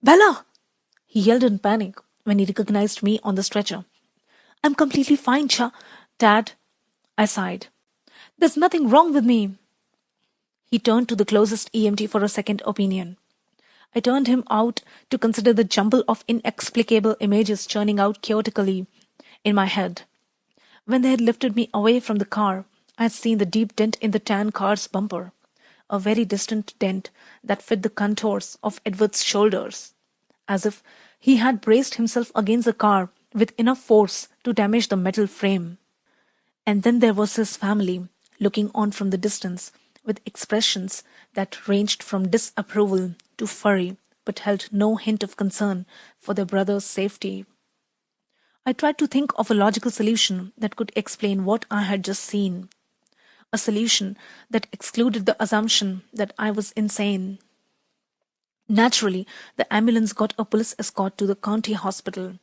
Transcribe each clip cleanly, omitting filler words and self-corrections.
Bella! He yelled in panic when he recognized me on the stretcher. I'm completely fine, Dad. I sighed. There's nothing wrong with me. He turned to the closest EMT for a second opinion. I turned him out to consider the jumble of inexplicable images churning out chaotically in my head. When they had lifted me away from the car, I had seen the deep dent in the tan car's bumper, a very distant dent that fit the contours of Edward's shoulders, as if he had braced himself against the car with enough force to damage the metal frame. And then there was his family, looking on from the distance, with expressions that ranged from disapproval to fury, but held no hint of concern for their brother's safety. I tried to think of a logical solution that could explain what I had just seen, a solution that excluded the assumption that I was insane. Naturally, the ambulance got a police escort to the county hospital.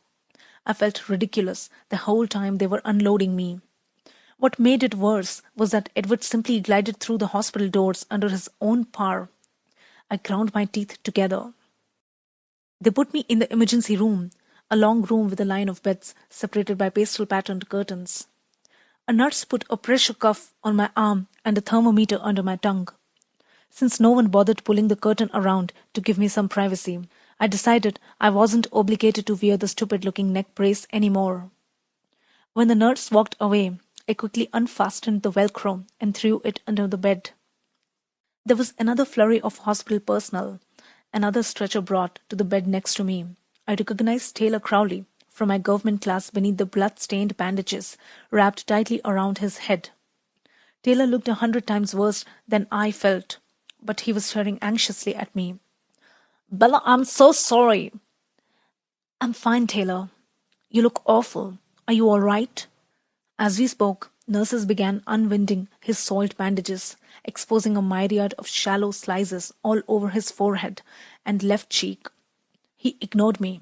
I felt ridiculous the whole time they were unloading me. What made it worse was that Edward simply glided through the hospital doors under his own power. I ground my teeth together. They put me in the emergency room, a long room with a line of beds separated by pastel-patterned curtains. A nurse put a pressure cuff on my arm and a thermometer under my tongue. Since no one bothered pulling the curtain around to give me some privacy, I decided I wasn't obligated to wear the stupid-looking neck brace anymore. When the nurse walked away, I quickly unfastened the Velcro and threw it under the bed. There was another flurry of hospital personnel, another stretcher brought to the bed next to me. I recognized Taylor Crowley from my government class beneath the blood-stained bandages wrapped tightly around his head. Taylor looked 100 times worse than I felt, but he was staring anxiously at me. Bella, I'm so sorry. I'm fine, Taylor. You look awful. Are you all right? As we spoke, nurses began unwinding his soiled bandages, exposing a myriad of shallow slices all over his forehead and left cheek. He ignored me.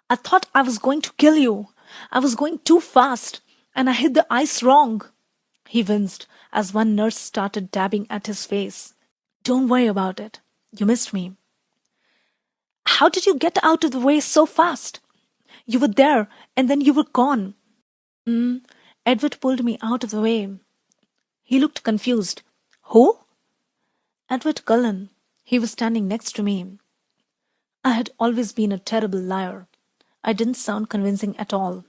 I thought I was going to kill you. I was going too fast, and I hit the ice wrong. He winced as one nurse started dabbing at his face. Don't worry about it. You missed me. How did you get out of the way so fast? You were there, and then you were gone. Edward pulled me out of the way. He looked confused. Who? Edward Cullen. He was standing next to me. I had always been a terrible liar. I didn't sound convincing at all.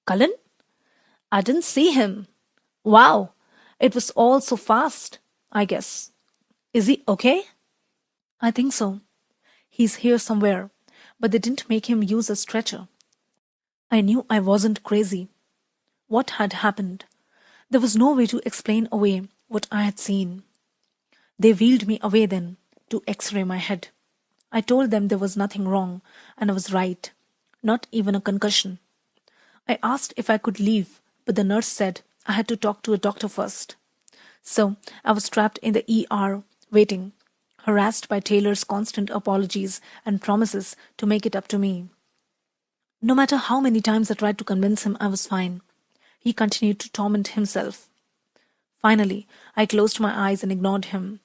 Cullen? I didn't see him. Wow, it was all so fast, I guess. Is he okay? I think so. He's here somewhere, but they didn't make him use a stretcher. I knew I wasn't crazy. What had happened? There was no way to explain away what I had seen. They wheeled me away then, to X-ray my head. I told them there was nothing wrong, and I was right. Not even a concussion. I asked if I could leave, but the nurse said I had to talk to a doctor first. So I was trapped in the ER, waiting, harassed by Taylor's constant apologies and promises to make it up to me. No matter how many times I tried to convince him I was fine, he continued to torment himself. Finally, I closed my eyes and ignored him.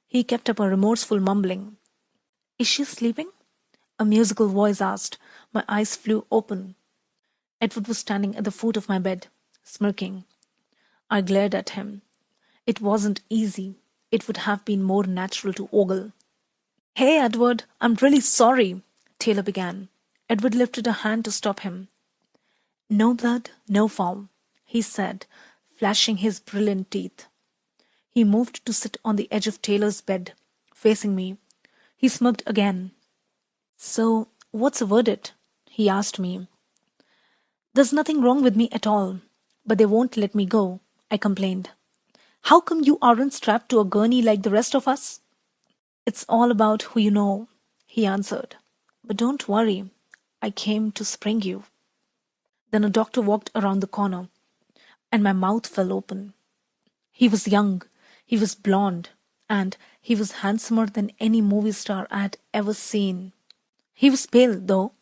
He kept up a remorseful mumbling. Is she sleeping? A musical voice asked. My eyes flew open. Edward was standing at the foot of my bed, smirking. I glared at him. It wasn't easy. It would have been more natural to ogle. Hey, Edward, I'm really sorry, Taylor began. Edward lifted a hand to stop him. No blood, no foul, he said, flashing his brilliant teeth. He moved to sit on the edge of Taylor's bed, facing me. He smirked again. So, what's the verdict? He asked me. There's nothing wrong with me at all, but they won't let me go, I complained. How come you aren't strapped to a gurney like the rest of us? It's all about who you know, he answered. But don't worry, I came to spring you. Then a doctor walked around the corner, and my mouth fell open. He was young, he was blonde, and he was handsomer than any movie star I had ever seen. He was pale, though,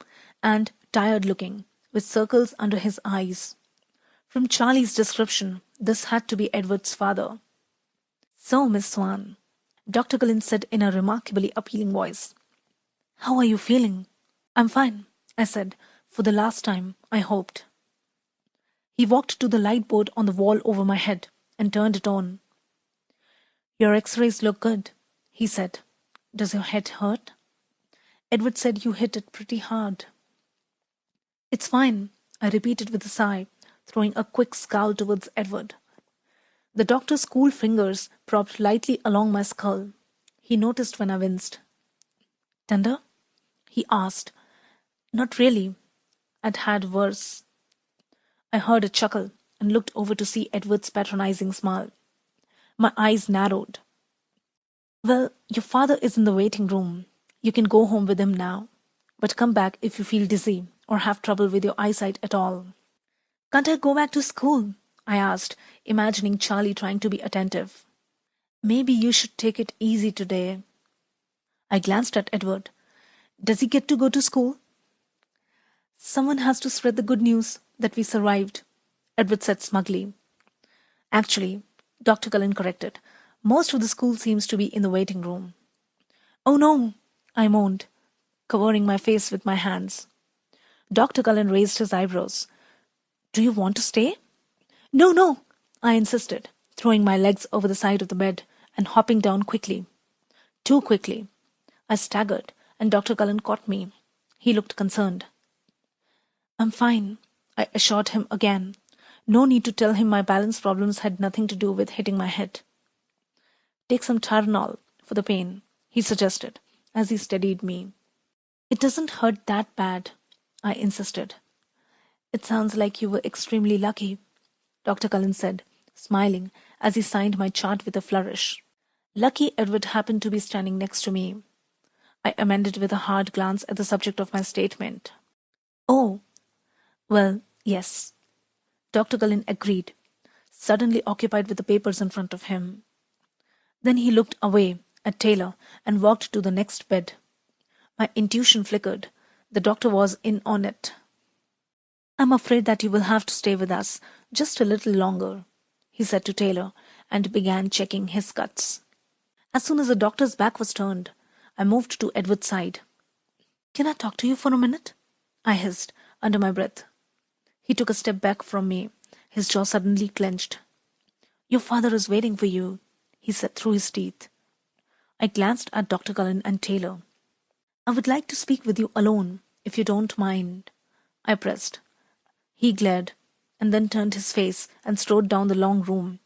and tired-looking, with circles under his eyes. From Charlie's description, this had to be Edward's father. So, Miss Swan, Dr. Cullen said in a remarkably appealing voice, How are you feeling? I'm fine, I said, for the last time, I hoped. He walked to the light board on the wall over my head and turned it on. Your x-rays look good, he said. Does your head hurt? Edward said you hit it pretty hard. It's fine, I repeated with a sigh, throwing a quick scowl towards Edward. The doctor's cool fingers propped lightly along my skull. He noticed when I winced. Tender? He asked. Not really. I'd had worse. I heard a chuckle and looked over to see Edward's patronizing smile. My eyes narrowed. Well, your father is in the waiting room. You can go home with him now. But come back if you feel dizzy or have trouble with your eyesight at all. Can't I go back to school? I asked, imagining Charlie trying to be attentive. Maybe you should take it easy today. I glanced at Edward. Does he get to go to school? Someone has to spread the good news that we survived, Edward said smugly. Actually, Dr. Cullen corrected, most of the school seems to be in the waiting room. Oh no, I moaned, covering my face with my hands. Dr. Cullen raised his eyebrows. Do you want to stay? No, no, I insisted, throwing my legs over the side of the bed and hopping down quickly. Too quickly. I staggered, and Dr. Cullen caught me. He looked concerned. I'm fine, I assured him again. No need to tell him my balance problems had nothing to do with hitting my head. Take some Tylenol for the pain, he suggested, as he steadied me. It doesn't hurt that bad, I insisted. It sounds like you were extremely lucky, Dr. Cullen said, smiling as he signed my chart with a flourish. Lucky Edward happened to be standing next to me. I amended with a hard glance at the subject of my statement. Oh, well, yes. Dr. Cullen agreed, suddenly occupied with the papers in front of him. Then he looked away at Taylor and walked to the next bed. My intuition flickered. The doctor was in on it. I'm afraid that you will have to stay with us just a little longer, he said to Taylor, and began checking his cuts. As soon as the doctor's back was turned, I moved to Edward's side. Can I talk to you for a minute? I hissed under my breath. He took a step back from me, his jaw suddenly clenched. Your father is waiting for you, he said through his teeth. I glanced at Dr. Cullen and Taylor. I would like to speak with you alone, if you don't mind, I pressed. He glared, and then turned his face and strode down the long room,